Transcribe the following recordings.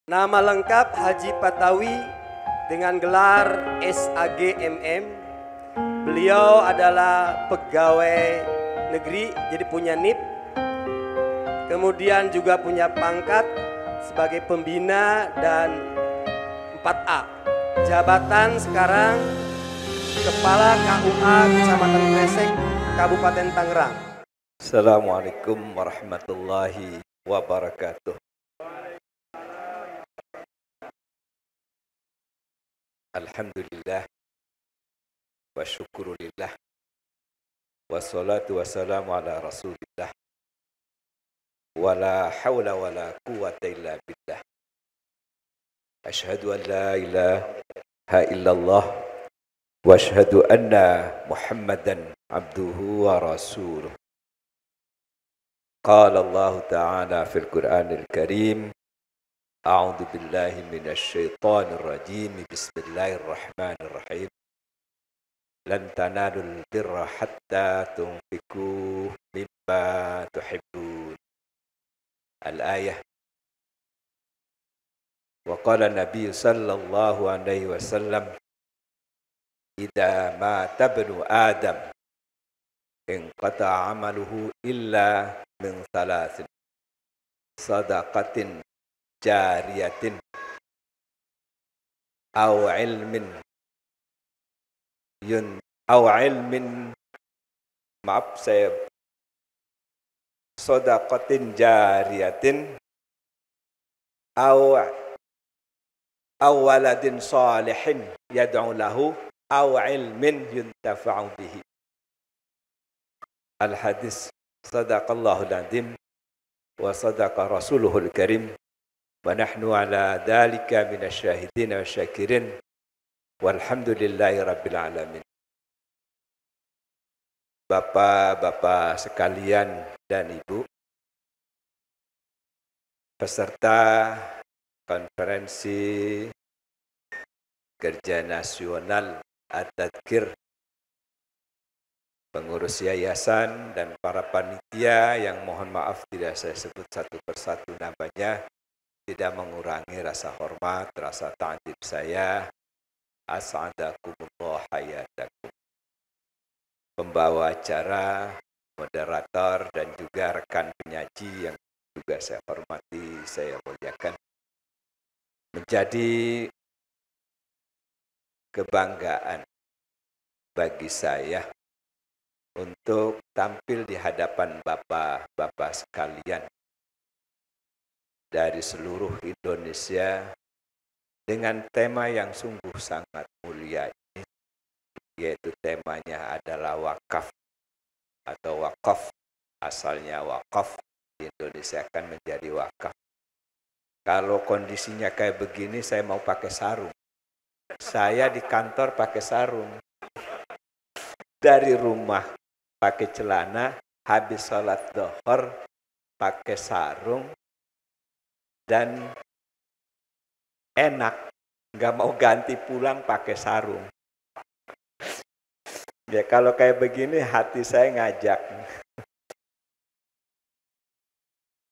Nama lengkap Haji Patawi dengan gelar SAGMM. Beliau adalah pegawai negeri, jadi punya NIP. Kemudian juga punya pangkat sebagai pembina dan 4A. Jabatan sekarang Kepala KUA Kecamatan Kresek, Kabupaten Tangerang. Assalamualaikum warahmatullahi wabarakatuh. Alhamdulillah wa syukurulillah wassalatu wassalamu ala rasulillah wa la hawla wa la quwwata illa billah. Ashhadu an la ilaha illallah wa ashhadu anna Muhammadan abduhu wa rasuluh. Qala Allah Ta'ala fil Qur'anil Karim, A'udzu billahi minasy syaithanir rajim. Bismillahirrahmanirrahim. Lan tanalul birra hatta tunfiqu mimma tuhibbun. Al-ayah. Wa qala Nabi sallallahu alaihi wasallam, idza mata ibnu Adam inqata 'amaluhu illa min thalathin. Sadaqatin jariyatin aw ilmin sadaqatin jariyatin aw waladin salihin yad'u lahu aw ilmin yuntafa'u bihi. Al-hadis. Sadaqallahul azim wa sadaqa rasuluhul karim. Wa nahnu ala dhalika minasyahidin wa syakirin walhamdulillahi rabbil alamin. Bapak-bapak sekalian dan ibu, peserta konferensi kerja nasional At-Tadkir, pengurus yayasan dan para panitia yang mohon maaf tidak saya sebut satu persatu namanya, tidak mengurangi rasa hormat, rasa ta'zim saya. As'adakumullah hayatakum. Pembawa acara, moderator, dan juga rekan penyaji yang juga saya hormati, saya muliakan. Menjadi kebanggaan bagi saya untuk tampil di hadapan bapak-bapak sekalian dari seluruh Indonesia dengan tema yang sungguh sangat mulia ini, yaitu temanya adalah wakaf atau wakaf. Asalnya wakaf, di Indonesia akan menjadi wakaf. Kalau kondisinya kayak begini, saya mau pakai sarung. Saya di kantor pakai sarung, dari rumah pakai celana, habis sholat dhuhr pakai sarung, dan enak, nggak mau ganti pulang pakai sarung. Ya kalau kayak begini hati saya ngajak.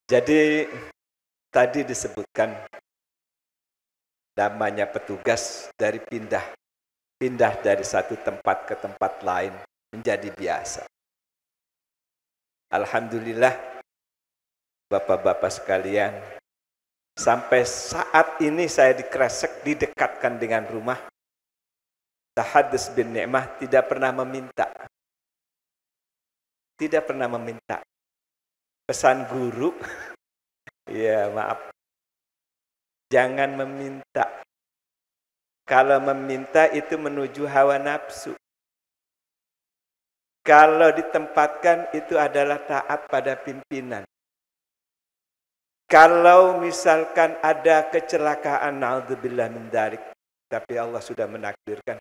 Jadi tadi disebutkan namanya petugas dari pindah dari satu tempat ke tempat lain menjadi biasa. Alhamdulillah bapak-bapak sekalian, sampai saat ini saya di Kresek didekatkan dengan rumah. Tahadus bin ni'mah, tidak pernah meminta. Tidak pernah meminta. Pesan guru, ya maaf, jangan meminta. Kalau meminta itu menuju hawa nafsu. Kalau ditempatkan itu adalah taat pada pimpinan. Kalau misalkan ada kecelakaan, naudzubillah min dzalik, tapi Allah sudah menakdirkan,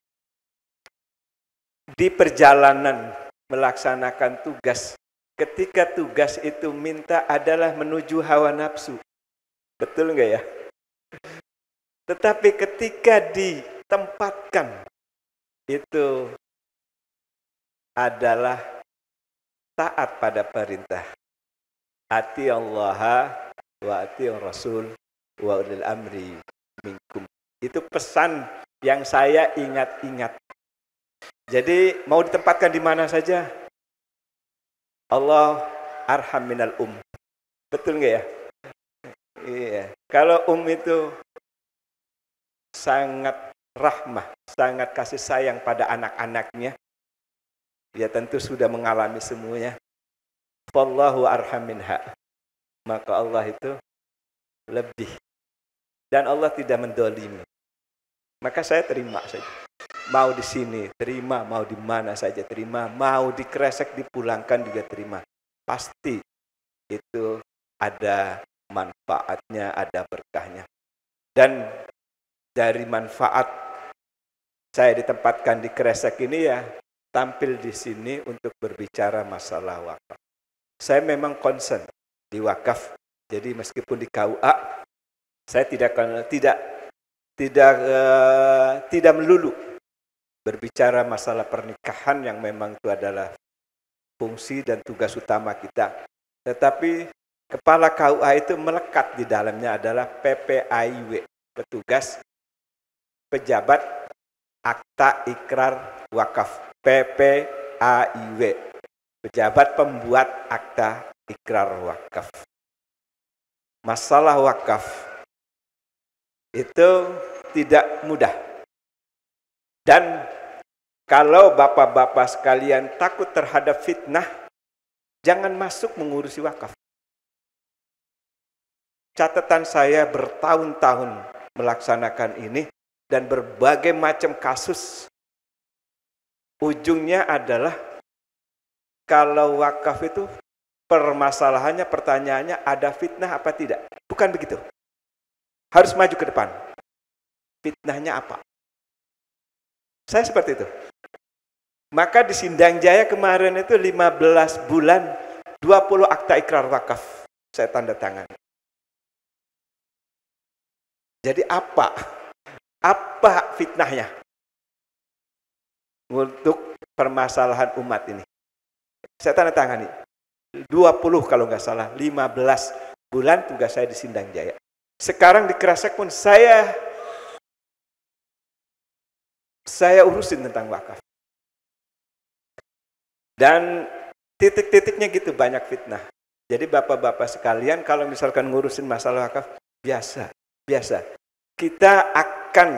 di perjalanan melaksanakan tugas, ketika tugas itu minta adalah menuju hawa nafsu. Betul enggak ya? Tetapi ketika ditempatkan itu adalah taat pada perintah. Ati Allah wa ati Rasul. wa ulil amri minkum. Itu pesan yang saya ingat-ingat. Jadi mau ditempatkan di mana saja, Allah arham minal Betul nggak ya? Iya. Kalau itu sangat rahmah, sangat kasih sayang pada anak-anaknya, ya tentu sudah mengalami semuanya. Wallahu arham minha. Maka Allah itu lebih. Dan Allah tidak mendolimi. Maka saya terima saja. Mau di sini terima, mau di mana saja terima, mau di Kresek dipulangkan juga terima. Pasti itu ada manfaatnya, ada berkahnya. Dan dari manfaat saya ditempatkan di Kresek ini ya, tampil di sini untuk berbicara masalah wakaf. Saya memang concern di wakaf. Jadi meskipun di KUA, saya tidak melulu berbicara masalah pernikahan yang memang itu adalah fungsi dan tugas utama kita. Tetapi kepala KUA itu melekat di dalamnya adalah PPAIW, petugas pejabat akta ikrar wakaf. PPAIW, pejabat pembuat akta ikrar wakaf. Masalah wakaf itu tidak mudah. Dan kalau bapak-bapak sekalian takut terhadap fitnah, jangan masuk mengurusi wakaf. Catatan saya bertahun-tahun melaksanakan ini dan berbagai macam kasus. Ujungnya adalah kalau wakaf itu permasalahannya, pertanyaannya ada fitnah apa tidak? Bukan begitu. Harus maju ke depan. Fitnahnya apa? Saya seperti itu. Maka di Sindang Jaya kemarin itu 15 bulan 20 akta ikrar wakaf saya tanda tangan. Jadi apa fitnahnya untuk permasalahan umat ini? Saya tanda tangani 20 kalau nggak salah, 15 bulan tugas saya di Sindang Jaya. Sekarang di Kresek pun saya urusin tentang wakaf. Dan titik-titiknya gitu banyak fitnah. Jadi bapak-bapak sekalian kalau misalkan ngurusin masalah wakaf, biasa. Kita akan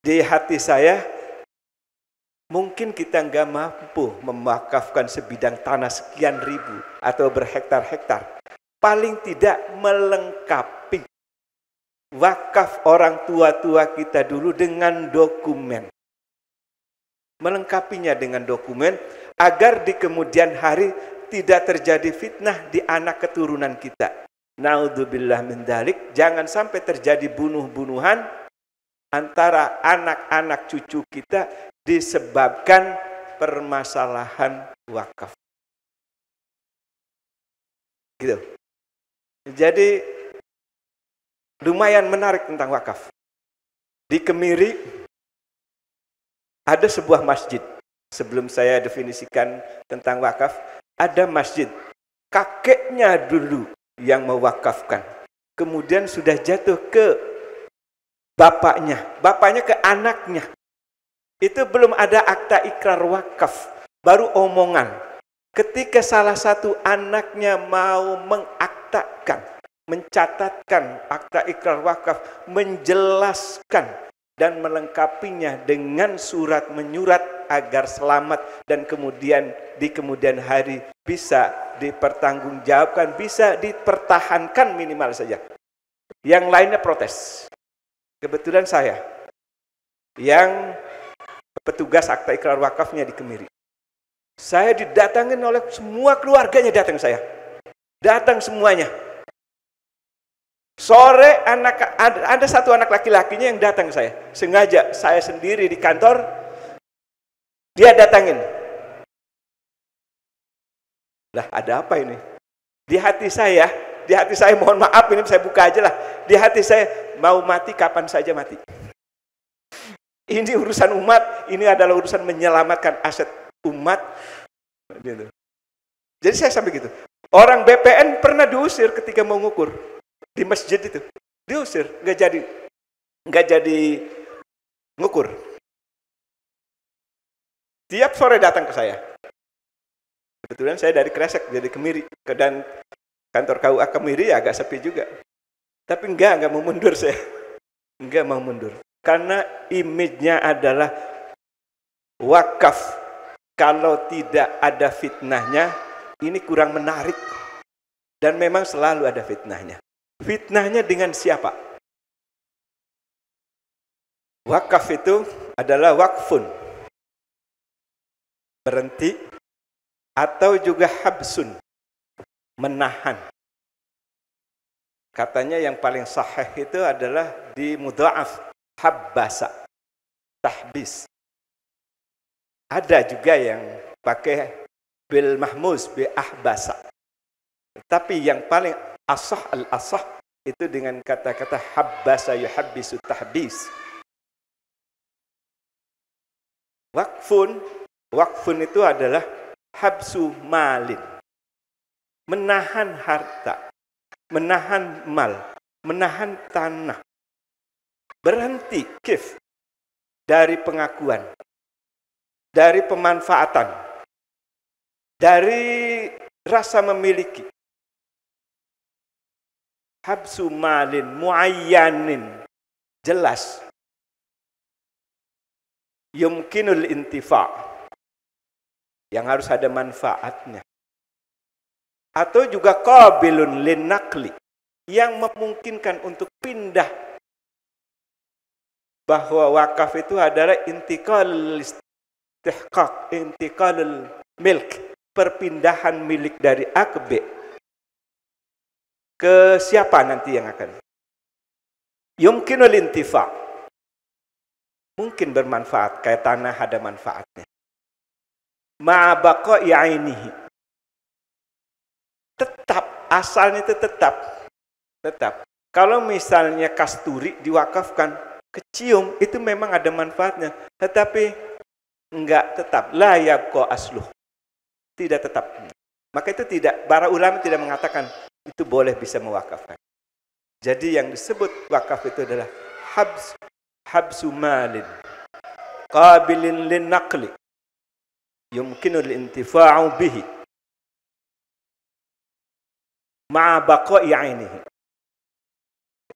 di hati saya, mungkin kita nggak mampu memakafkan sebidang tanah sekian ribu atau berhektar-hektar. Paling tidak melengkapi wakaf orang tua-tua kita dulu dengan dokumen. Melengkapinya dengan dokumen agar di kemudian hari tidak terjadi fitnah di anak keturunan kita. Naudzubillah min dzalik, jangan sampai terjadi bunuh-bunuhan antara anak-anak cucu kita disebabkan permasalahan wakaf. Gitu. Jadi lumayan menarik tentang wakaf. Di Kemiri ada sebuah masjid. Sebelum saya definisikan tentang wakaf, ada masjid. Kakeknya dulu yang mewakafkan. Kemudian sudah jatuh ke bapaknya ke anaknya. Itu belum ada akta ikrar wakaf, baru omongan. Ketika salah satu anaknya mau mencatatkan akta ikrar wakaf, menjelaskan dan melengkapinya dengan surat menyurat agar selamat dan kemudian di kemudian hari bisa dipertanggungjawabkan, bisa dipertahankan minimal saja. Yang lainnya protes. Kebetulan saya yang petugas akta ikrar wakafnya di Kemiri. Saya didatangin oleh semua keluarganya, datang semuanya. Sore ada satu anak laki-lakinya yang datang saya. Sengaja saya sendiri di kantor, dia datangin. Lah ada apa ini? Di hati saya mohon maaf ini saya buka aja lah. Di hati saya mau mati kapan saja mati. Ini urusan umat, ini adalah urusan menyelamatkan aset umat. Jadi saya sampai gitu. Orang BPN pernah diusir ketika mau ngukur. di masjid itu. Diusir, nggak jadi ngukur. Tiap sore datang ke saya. Kebetulan saya dari Kresek jadi Kemiri, dan kantor KUA Kemiri agak sepi juga. Tapi enggak mau mundur saya. Enggak mau mundur. Karena image-nya adalah wakaf. Kalau tidak ada fitnahnya, ini kurang menarik. Dan memang selalu ada fitnahnya. Fitnahnya dengan siapa? Wakaf itu adalah wakfun, berhenti, atau juga habsun, menahan. Katanya yang paling sahih itu adalah di mudha'af, habbasa, tahbis. Ada juga yang pakai bil mahmuz, bi ahbasa. Tapi yang paling al-asah itu dengan kata-kata habbasa yuhabbisu tahbis. Wakfun itu adalah habsu malin, menahan harta, menahan mal, menahan tanah, berhenti kif dari pengakuan, dari pemanfaatan, dari rasa memiliki. Habsu malin muayyanin, jelas. Yumkinul intifa', yang harus ada manfaatnya. Atau juga qabilun linnaqli, yang memungkinkan untuk pindah. Bahwa wakaf itu adalah intiqalul istihqaq, intiqalul milk, perpindahan milik dari A ke B. Ke siapa nanti yang akan? Yumkinul intifa', mungkin bermanfaat, kayak tanah ada manfaatnya. Ma'abaqa'i ainihi, tetap, asalnya itu tetap. Kalau misalnya kasturi diwakafkan, kecium, itu memang ada manfaatnya, tetapi enggak tetap. La yabqa asluh, tidak tetap. Maka itu tidak, para ulama tidak mengatakan itu boleh bisa mewakafkan. Jadi yang disebut wakaf itu adalah habsu malin qabilin linnaqli yumkinul intifa'u bihi ma'a baqa'i ainihi.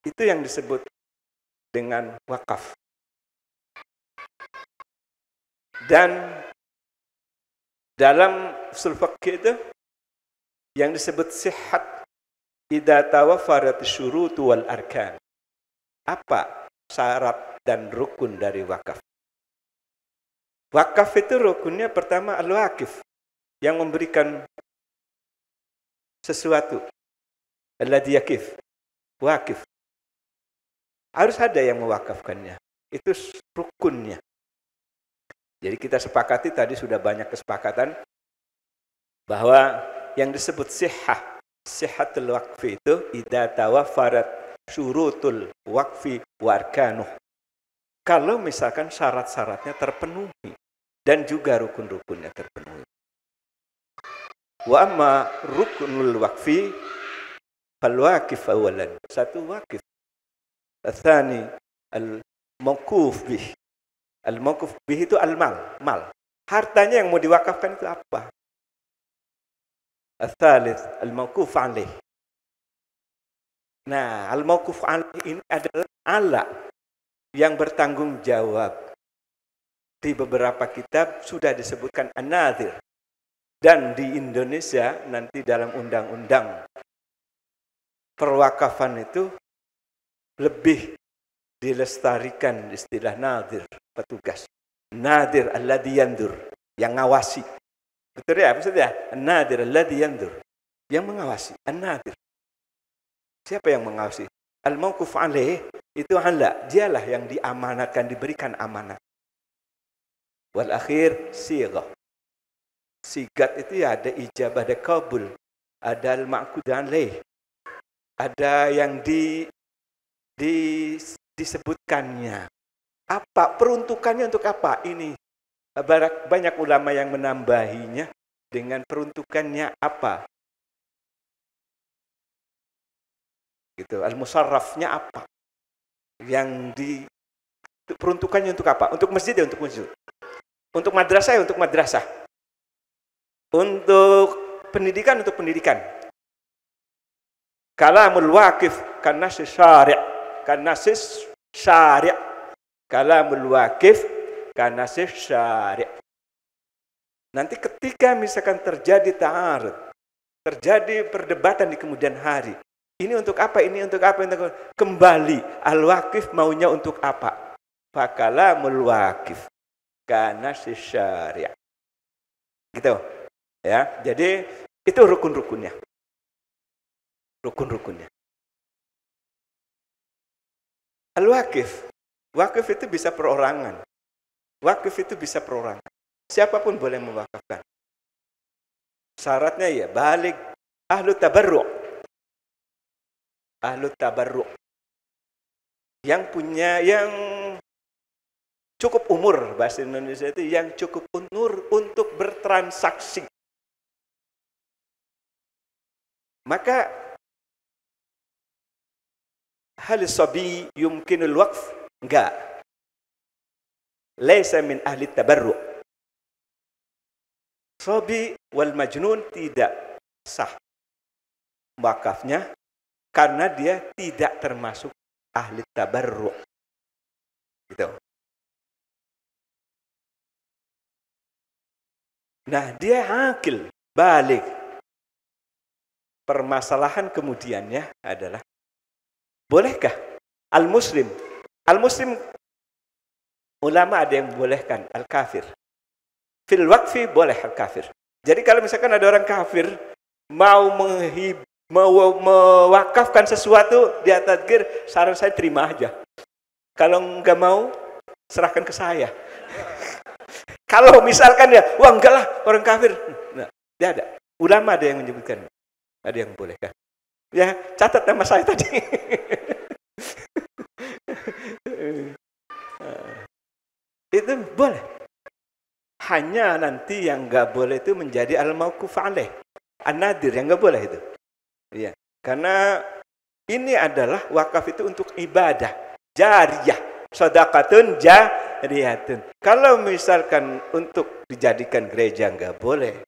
Itu yang disebut dengan wakaf. Dan dalam ushul fiqh itu yang disebut sihhat idza tawaffarat syurutu wal arkan. Apa syarat dan rukun dari wakaf? Wakaf itu rukunnya pertama al-wakif, yang memberikan sesuatu. Alladhi yakif, wakif. Harus ada yang mewakafkannya. Itu rukunnya. Jadi kita sepakati, tadi sudah banyak kesepakatan bahwa yang disebut sihhatul waqfi itu idza tawaffarat syurutul waqfi wa arkanuh. Kalau misalkan syarat-syaratnya terpenuhi dan juga rukun-rukunnya terpenuhi. Wa amma ruknul waqfi fal waqif awalan, satu waqif. Tsani al mauquf bih. Al mauquf bih itu al-mal, mal. Hartanya yang mau diwakafkan itu apa? Al-thalith al mauquf alaih. Nah, al-mauquf alaih ini adalah ala yang bertanggung jawab. Di beberapa kitab sudah disebutkan an-nadhir. Dan di Indonesia nanti dalam undang-undang perwakafan itu lebih dilestarikan istilah nadhir, petugas. Nadhir alladhi yandur, yang ngawasi. Betul ya maksudnya? An-nadhir alladhi yandur, yang mengawasi. An-nadhir. Siapa yang mengawasi? Al-mauquf alaih itu ala, dialah yang diamanatkan, diberikan amanat. Wal akhir sighah. Sigat itu ya ada ijabah, ada qabul, ada al-ma'qud alaih. Ada yang disebutkannya. Apa peruntukannya, untuk apa? Ini banyak ulama yang menambahinya dengan peruntukannya apa? Gitu. Al-musarrafnya apa? Yang peruntukannya untuk apa? Untuk masjid ya untuk masjid. Untuk madrasah ya untuk madrasah. Untuk pendidikan untuk pendidikan. Kalamul waqif kanasis syari'. Kanasis syari'. Kalamul waqif kanasis syari'. Nanti ketika misalkan terjadi ta'arud, terjadi perdebatan di kemudian hari, ini untuk apa, ini untuk apa, kembali al-waqif maunya untuk apa? Fakalamul waqif kanasis syari'. Gitu. Ya, jadi itu rukun-rukunnya. Rukun-rukunnya. Al-waqif. Waqif itu bisa perorangan. Waqif itu bisa perorangan. Siapapun boleh mewakafkan. Syaratnya ya balik ahlu tabarru'. Ahlu tabarru'. Yang punya, yang cukup umur, bahasa Indonesia itu yang cukup umur untuk bertransaksi. Maka hal sabi yumkinul waqf? Enggak. Laisa min ahli tabarru'. Sabi wal majnun tidak sah wakafnya karena dia tidak termasuk ahli tabarru'. Gitu. Nah, dia akil, balik. Permasalahan kemudiannya adalah, bolehkah al-muslim? Al-muslim, ulama ada yang bolehkan, al-kafir. Fil waqfi boleh al-kafir. Jadi kalau misalkan ada orang kafir mau mewakafkan sesuatu di atas tadkir, saran saya terima aja. Kalau enggak mau, serahkan ke saya. Kalau misalkan ya, wah enggak lah orang kafir. Nah, dia ada. Ulama ada yang menyebutkan. Ada yang bolehkan. Ya, catat nama saya tadi. Itu boleh. Hanya nanti yang enggak boleh itu menjadi al-mauquf alaih. An-nadir yang enggak boleh itu. Iya. Karena ini adalah wakaf itu untuk ibadah jariyah, shadaqatun jariyatun. Kalau misalkan untuk dijadikan gereja enggak boleh.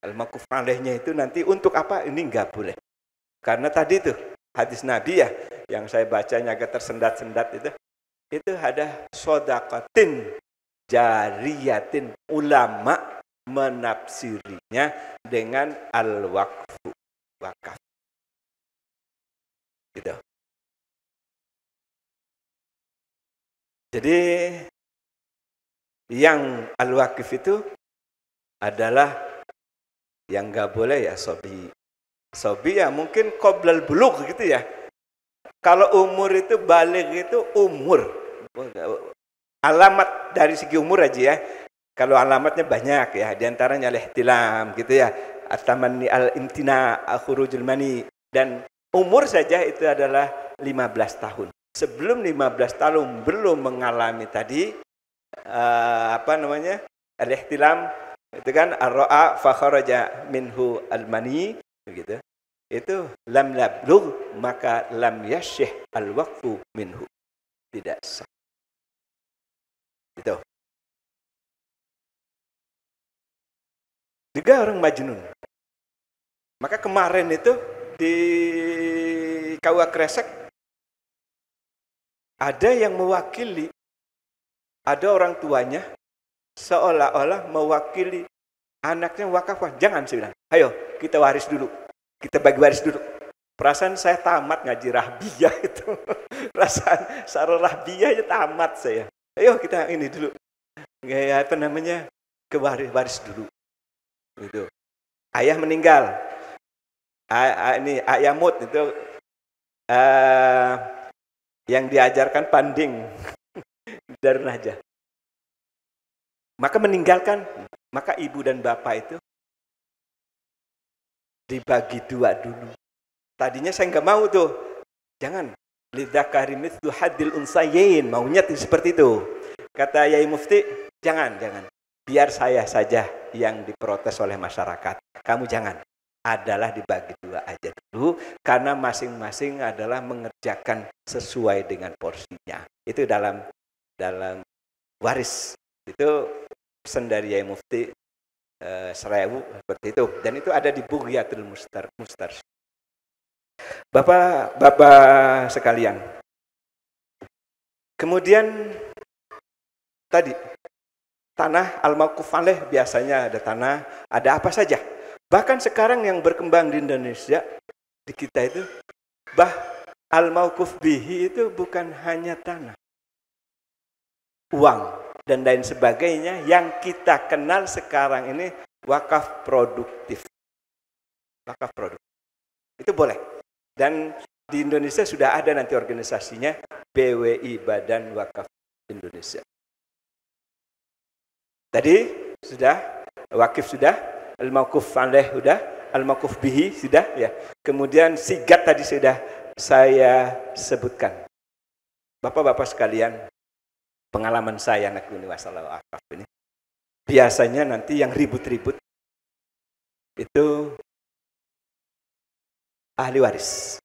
Al-mauquf alaihnya itu nanti untuk apa? Ini enggak boleh. Karena tadi itu hadis Nabi ya, yang saya bacanya agak tersendat-sendat itu ada shadaqatin jariyatin, ulama menafsirinya dengan al-waqfu, wakaf. Gitu. Jadi yang al-waqif itu adalah yang nggak boleh ya sobi. Sobi ya mungkin qoblal bulugh gitu ya. Kalau umur itu baligh itu umur. Alamat dari segi umur aja ya. Kalau alamatnya banyak ya, diantaranya al-ihtilam gitu ya, at-tamanni al-imtina, khurujul mani, dan umur saja itu adalah 15 tahun. Sebelum 15 tahun belum mengalami tadi al-ihtilam itu kan ar-ra'a fa kharaja minhu al-mani gitu. Itu lam yablugh, maka lam yashih al-waqfu minhu. Tidak sah. Itu. Juga orang majnun. Maka kemarin itu di KUA Kresek ada yang mewakili, ada orang tuanya seolah-olah mewakili anaknya wakaf. Jangan, saya bilang, ayo kita waris dulu, kita bagi waris dulu. Perasaan saya tamat ngaji rahbiyah itu. Perasaan sarah rahbiyah ya tamat saya. Ayo kita ini dulu, ke waris dulu. Itu. Ayah meninggal, ini ayah mut itu yang diajarkan panding dari Raja. Maka meninggalkan, maka ibu dan bapak itu dibagi dua dulu. Tadinya saya nggak mau tuh, jangan. Lidzakari mithlu hadil unsayain, maunya seperti itu. Kata Yai Mufti, jangan. Biar saya saja yang diprotes oleh masyarakat. Kamu jangan. adalah dibagi dua aja dulu, karena masing-masing adalah mengerjakan sesuai dengan porsinya. Itu dalam waris. Itu pesan dari Yai Mufti Serewu seperti itu. Dan itu ada di Bughyatul Mustarsyid. Bapak sekalian. Kemudian tadi tanah al-mauquf alaih, biasanya ada tanah, ada apa saja. Bahkan sekarang yang berkembang di Indonesia, di kita itu, al-mauquf bihi itu bukan hanya tanah, uang, dan lain sebagainya yang kita kenal sekarang ini wakaf produktif. Wakaf produktif. Itu boleh. Dan di Indonesia sudah ada nanti organisasinya, BWI, Badan Wakaf Indonesia. Tadi sudah, wakif sudah, al-mauquf alaih sudah, al-mauquf bihi sudah ya. Kemudian sigat tadi sudah saya sebutkan. Bapak-bapak sekalian, pengalaman saya ngakuni masalah wakaf ini, biasanya nanti yang ribut-ribut itu ahli waris.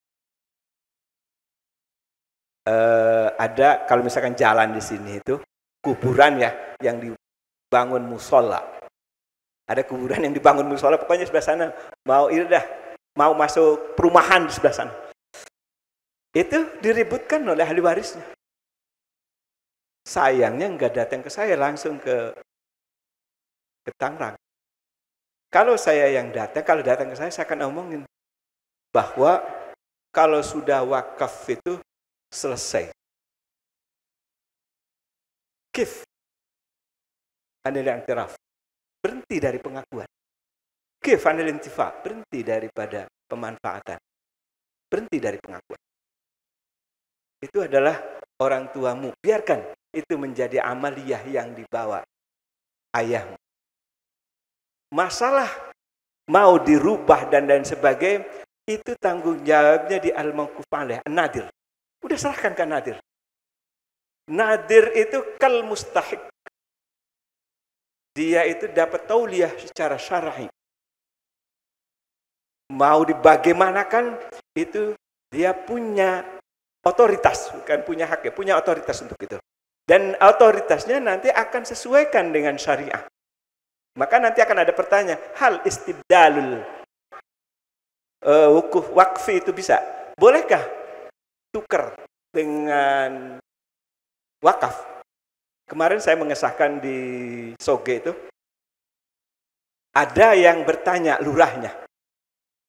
Ada kalau misalkan jalan di sini itu kuburan ya, yang dibangun musola. Ada kuburan yang dibangun musola, pokoknya sebelah sana mau mau masuk perumahan di sebelah sana. Itu diributkan oleh ahli warisnya. Sayangnya nggak datang ke saya, langsung ke Tangerang. Kalau saya yang datang, kalau datang ke saya akan omongin bahwa kalau sudah wakaf itu selesai. Kif anil i'tiraf, berhenti dari pengakuan. Kif anil intifa, berhenti daripada pemanfaatan. Berhenti dari pengakuan. Itu adalah orang tuamu. Biarkan itu menjadi amaliyah yang dibawa ayahmu. Masalah mau dirubah dan lain sebagainya, itu tanggung jawabnya di al-mauquf alaih, nadir. Udah serahkan ke nadir. Nadir itu kal mustahik. Dia itu dapat tauliyah secara syar'i. Mau dibagaimanakan, itu dia punya otoritas, bukan punya hak, ya, punya otoritas untuk itu. Dan otoritasnya nanti akan sesuaikan dengan syariah. Maka nanti akan ada pertanyaan, hal istibdalul wukuf wakfi itu bisa? Bolehkah tukar dengan wakaf? Kemarin saya mengesahkan di Soge itu, ada yang bertanya lurahnya,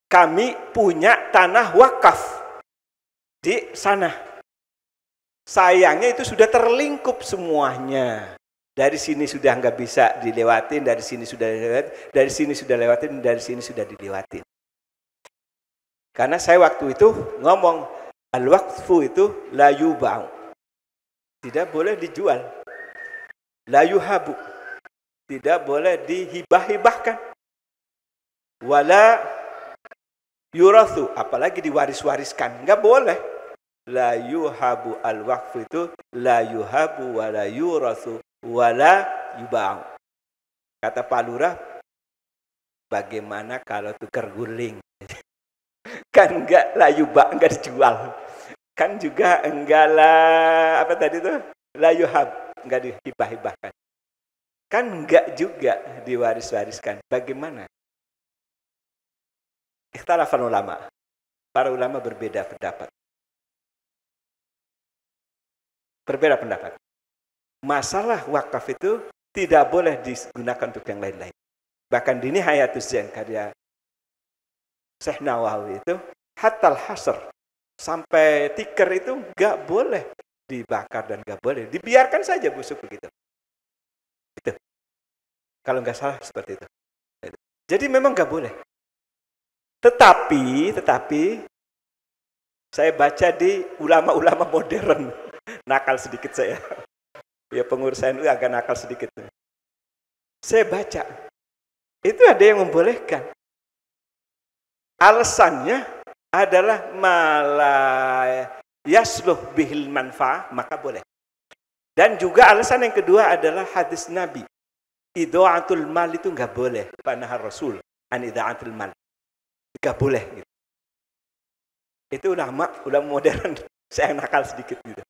kami punya tanah wakaf di sana. Sayangnya itu sudah terlingkup semuanya. Dari sini sudah nggak bisa dilewatin, dari sini sudah dilewatin, dari sini sudah lewatin, dari sini sudah dilewatin. Karena saya waktu itu ngomong, al-waqfu itu la yuba'u. Tidak boleh dijual. La yuhabu. Tidak boleh dihibah-hibahkan. Wala yurathu, apalagi diwaris-wariskan. Nggak boleh. La yuhabu, al-waqfu itu la yuhabu wala yurathu wala yuba'u. Kata Pak Lurah, bagaimana kalau tukar guling? Kan enggak la yuba, enggak dijual. Kan juga enggak lah, apa tadi tuh? La yuhab, enggak dihibah-hibahkan. Kan enggak juga diwaris-wariskan. Bagaimana? Ikhtilafan ulama. Para ulama berbeda pendapat. Berbeda pendapat. Masalah wakaf itu tidak boleh digunakan untuk yang lain-lain. Bahkan di Nihayatus Zain karya Syekh Nawawi itu, hatal hasr, sampai tikar itu nggak boleh dibakar dan nggak boleh dibiarkan saja busuk begitu. Itu kalau nggak salah seperti itu. Jadi memang nggak boleh. Tetapi saya baca di ulama-ulama modern, nakal sedikit saya. Ya pengurusan itu agak nakal sedikit. Saya baca, itu ada yang membolehkan. Alasannya adalah malah yasluh bihil manfa'ah, maka boleh. Dan juga alasan yang kedua adalah hadis Nabi, idha'atul mal itu nggak boleh, panahar Rasul an idha'atul mal. Gak boleh gitu. Itu udah modern, saya nakal sedikit gitu.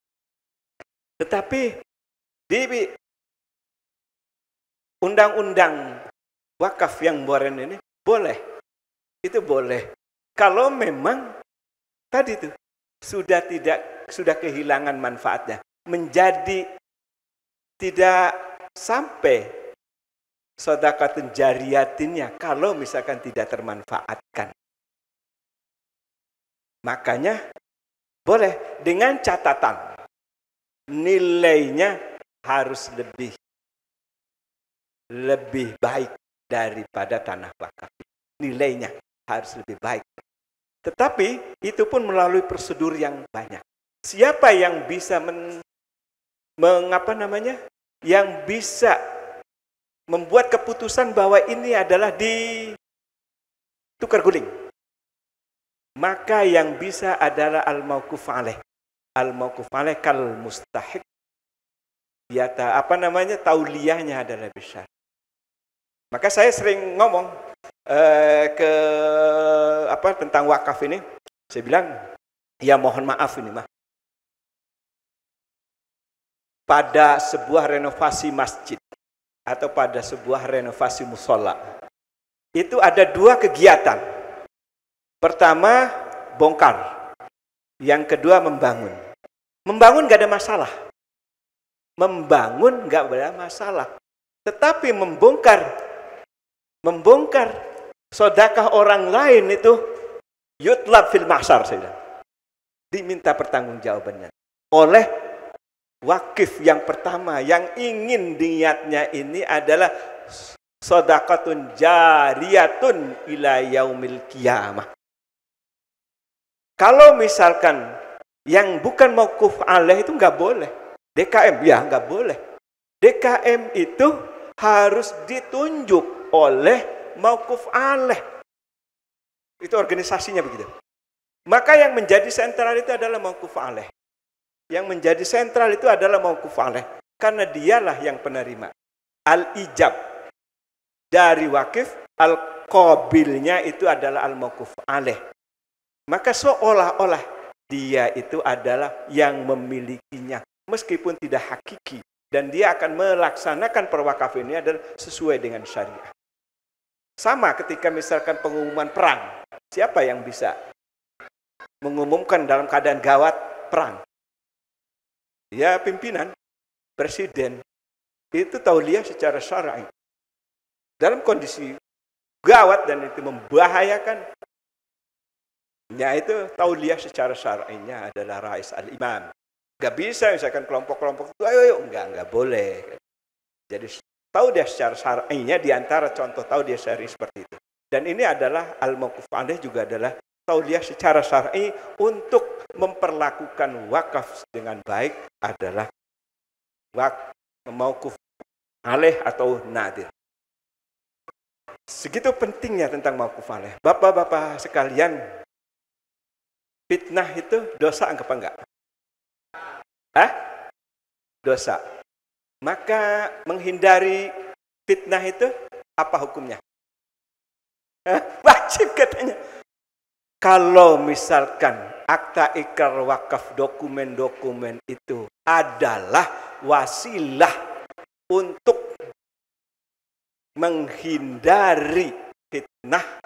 Tetapi di undang-undang wakaf yang modern ini boleh. Itu boleh. Kalau memang tadi itu sudah kehilangan manfaatnya, menjadi tidak sampai sedekahun jariyatinnya kalau misalkan tidak termanfaatkan. Makanya boleh dengan catatan nilainya harus lebih baik daripada tanah wakaf. Nilainya harus lebih baik. Tetapi itu pun melalui prosedur yang banyak. Siapa yang bisa yang bisa membuat keputusan bahwa ini adalah ditukar guling? Maka yang bisa adalah al-mauquf alaih. Al-mauquf alaih kal mustahiq. Tauliyahnya adalah besar. Maka saya sering ngomong tentang wakaf ini. Saya bilang, ya mohon maaf ini mah. Pada sebuah renovasi masjid atau pada sebuah renovasi musola, itu ada dua kegiatan. Pertama, bongkar. Yang kedua, membangun. Membangun gak ada masalah. Membangun gak ada masalah. Tetapi membongkar sedekah orang lain itu yutlab fil mahsyar, saya bilang. Diminta pertanggungjawabannya oleh wakif yang pertama yang ingin niatnya ini adalah sedekatun jariyatun ila yaumil qiyamah. Kalau misalkan yang bukan mauquf alaih itu nggak boleh. DKM ya nggak boleh. DKM itu harus ditunjuk oleh mauquf alaih. Itu organisasinya begitu. Maka yang menjadi sentral itu adalah mauquf alaih. Yang menjadi sentral itu adalah mauquf alaih. Karena dialah yang penerima. Al-ijab dari wakif, al-qabilnya itu adalah al-mauquf alaih. Maka seolah-olah dia itu adalah yang memilikinya. Meskipun tidak hakiki. Dan dia akan melaksanakan perwakaf ini adalah sesuai dengan syariah. Sama ketika misalkan pengumuman perang. Siapa yang bisa mengumumkan dalam keadaan gawat perang? Ya pimpinan, presiden. Itu tauliyah secara syar'i. Dalam kondisi gawat dan itu membahayakan. Ya itu tauliyah secara syar'inya adalah rais al-imam. Gak bisa misalkan kelompok-kelompok itu, ayo, enggak boleh. Jadi tauliyah secara syar'inya diantara contoh tauliyah syar'i seperti itu. Dan ini adalah al-mauquf alaih juga adalah tauliyah secara syar'i untuk memperlakukan wakaf dengan baik adalah mauquf alaih atau nadir. Segitu pentingnya tentang mauquf alaih. Bapak-bapak sekalian, fitnah itu dosa apa enggak? Dosa. Maka menghindari fitnah itu apa hukumnya? Wajib katanya. Kalau misalkan akta ikrar wakaf dokumen-dokumen itu adalah wasilah untuk menghindari fitnah,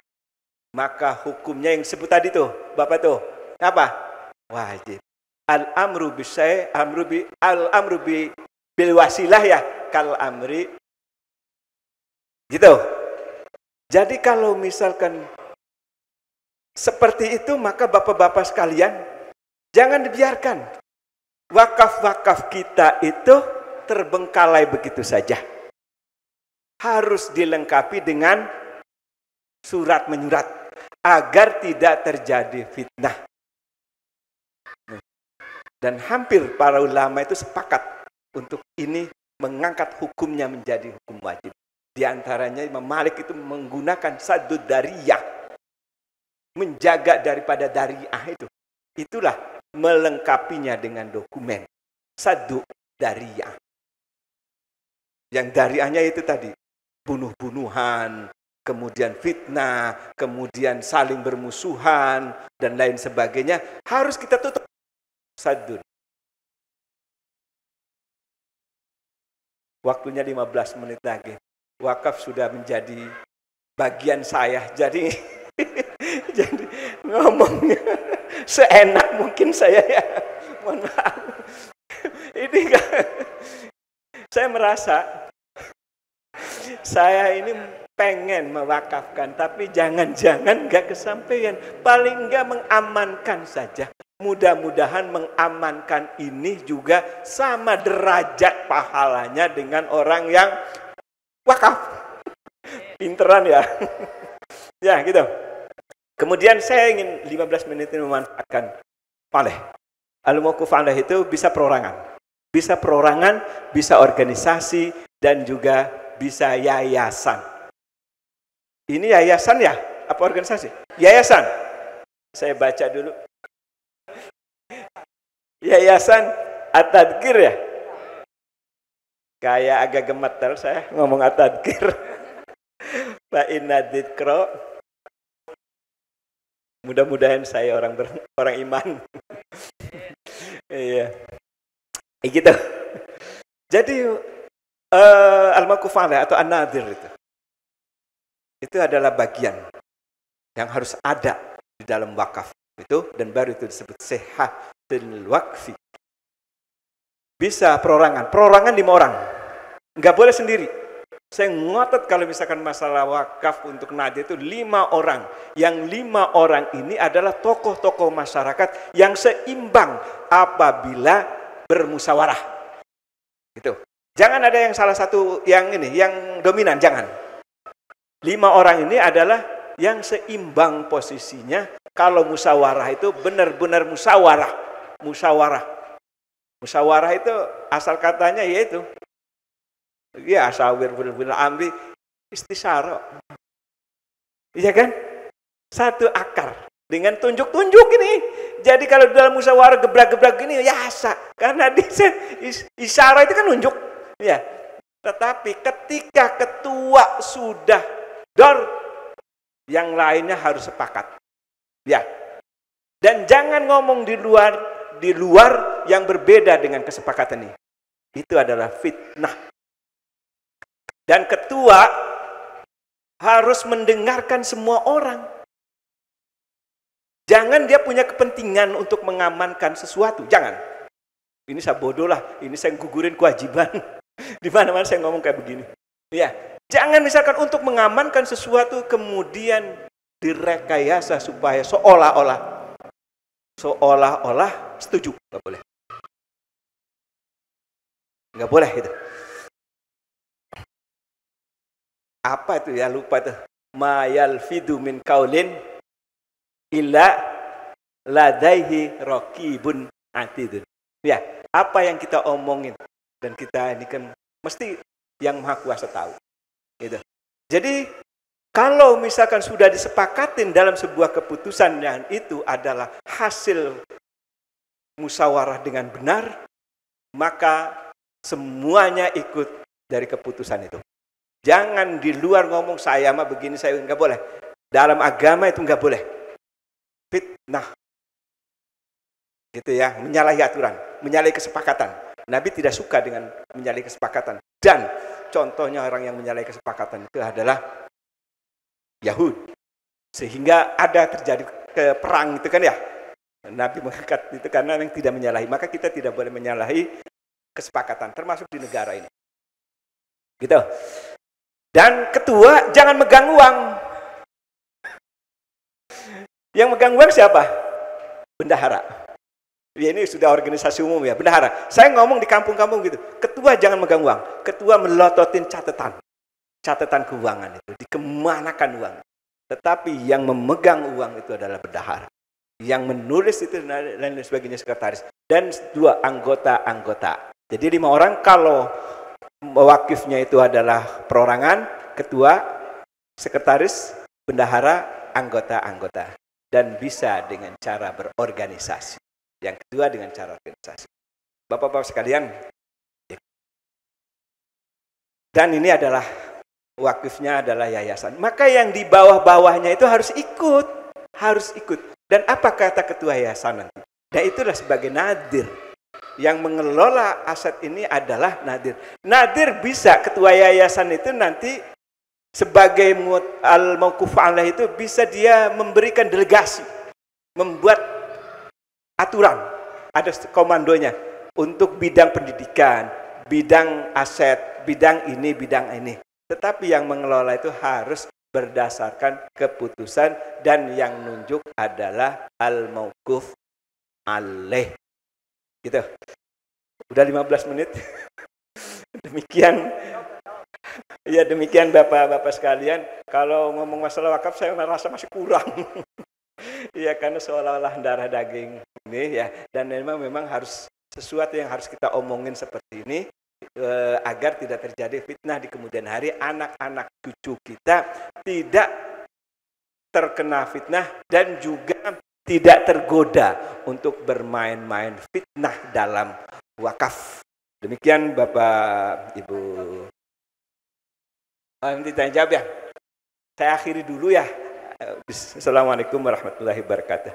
maka hukumnya yang disebut tadi tuh, Bapak tuh, apa? Wajib. Al-amru bisyai, al-amru bil wasilah ya, kal amri. Gitu. Jadi kalau misalkan seperti itu, maka bapak-bapak sekalian, jangan dibiarkan wakaf-wakaf kita itu terbengkalai begitu saja. Harus dilengkapi dengan surat menyurat agar tidak terjadi fitnah. Dan hampir para ulama itu sepakat untuk ini mengangkat hukumnya menjadi hukum wajib. Di antaranya Imam Malik itu menggunakan saddud dariyah. Menjaga daripada dariyah itu. Itulah melengkapinya dengan dokumen. Saddud dariyah. Yang dariyahnya itu tadi. Bunuh-bunuhan. kemudian fitnah, kemudian saling bermusuhan, dan lain sebagainya, harus kita tutup. Sadun. Waktunya 15 menit lagi. Wakaf sudah menjadi bagian saya. Jadi jadi ngomongnya seenak mungkin saya ya. Mohon maaf. Ini kan, saya merasa saya ini pengen mewakafkan, tapi jangan-jangan nggak kesampaian. Paling nggak mengamankan saja. Mudah-mudahan mengamankan ini juga sama derajat pahalanya dengan orang yang wakaf. Pinteran ya. Ya gitu. Kemudian saya ingin 15 menit ini memanfaatkan faleh. Al-Mawquf faleh itu bisa perorangan. Bisa perorangan, bisa organisasi, dan juga bisa yayasan. Ini yayasan ya? Apa organisasi? Yayasan. Saya baca dulu. Yayasan At-Tadkir ya? Kayak agak gemeter saya ngomong At-Tadkir. Fa inna dzikra. Mudah-mudahan saya orang iman. Iya. Gitu. Jadi Al-Mawquf faleh atau An-Nadhir itu adalah bagian yang harus ada di dalam wakaf itu, dan baru itu disebut sihhatul waqfi. Bisa perorangan 5 orang, nggak boleh sendiri. Saya ngotot kalau misalkan masalah wakaf untuk nadhir itu 5 orang. Yang 5 orang ini adalah tokoh-tokoh masyarakat yang seimbang apabila bermusyawarah. Gitu. Jangan ada yang salah satu yang dominan, jangan. 5 orang ini adalah yang seimbang posisinya. Kalau musyawarah itu benar-benar musyawarah. Musyawarah itu asal katanya yaitu ya sawir bil amri istisyara. Iya kan? Satu akar dengan tunjuk-tunjuk ini. Jadi kalau dalam musyawarah gebrak-gebrak gini ya asa, karena isyara itu kan nunjuk. Ya. Tetapi ketika ketua sudah yang lainnya harus sepakat. Ya. Dan jangan ngomong di luar yang berbeda dengan kesepakatan ini. Itu adalah fitnah. Dan ketua harus mendengarkan semua orang. Jangan dia punya kepentingan untuk mengamankan sesuatu. Jangan. Ini saya bodoh lah. Ini saya gugurin kewajiban. Di mana-mana saya ngomong kayak begini. Ya. Jangan misalkan untuk mengamankan sesuatu kemudian direkayasa supaya seolah-olah setuju. Nggak boleh. Nggak boleh itu. Apa itu ya, lupa itu. Ma yalfidu min qaulin illa ladaihi raqibun atidun. Ya, apa yang kita omongin dan kita ini kan mesti yang Maha Kuasa tahu. Gitu. Jadi kalau misalkan sudah disepakatin dalam sebuah keputusan dan itu adalah hasil musyawarah dengan benar, maka semuanya ikut dari keputusan itu. Jangan di luar ngomong saya mah begini, saya nggak boleh. Dalam agama itu nggak boleh. Fitnah. Gitu ya, menyalahi aturan, menyalahi kesepakatan. Nabi tidak suka dengan menyalahi kesepakatan. Dan contohnya orang yang menyalahi kesepakatan itu adalah Yahud. Sehingga ada terjadi perang itu kan ya. Nabi mengangkat itu karena yang tidak menyalahi. Maka kita tidak boleh menyalahi kesepakatan, termasuk di negara ini. Gitu. Dan ketua jangan megang uang. Yang megang uang siapa? Bendahara. Ya, ini sudah organisasi umum ya, bendahara. Saya ngomong di kampung-kampung gitu. Ketua jangan megang uang. Ketua melototin catatan keuangan itu, dikemanakan uang. Tetapi yang memegang uang itu adalah bendahara. Yang menulis itu dan lain sebagainya sekretaris. Dan 2 anggota-anggota. Jadi 5 orang, kalau wakifnya itu adalah perorangan, ketua, sekretaris, bendahara, anggota-anggota. Dan bisa dengan cara berorganisasi. Yang kedua dengan cara organisasi. Bapak-bapak sekalian, dan ini adalah wakifnya adalah yayasan. Maka yang di bawah-bawahnya itu harus ikut. Dan apa kata ketua yayasan nanti? Dan itulah sebagai nadir. Yang mengelola aset ini adalah nadir. Nadir bisa ketua yayasan itu nanti sebagai al-mauquf alaih itu bisa dia memberikan delegasi, membuat aturan, ada komandonya untuk bidang pendidikan, bidang aset, bidang ini. Tetapi yang mengelola itu harus berdasarkan keputusan dan yang nunjuk adalah al-mauquf alaih. Gitu. Udah 15 menit. Demikian Bapak-bapak sekalian. Kalau ngomong masalah wakaf saya merasa masih kurang. Iya, karena seolah-olah darah daging ini ya. Dan memang harus sesuatu yang harus kita omongin seperti ini agar tidak terjadi fitnah di kemudian hari. Anak-anak cucu kita tidak terkena fitnah dan juga tidak tergoda untuk bermain-main fitnah dalam wakaf. Demikian Bapak Ibu. Nanti tanya jawab ya. Saya akhiri dulu ya. Assalamualaikum warahmatullahi wabarakatuh.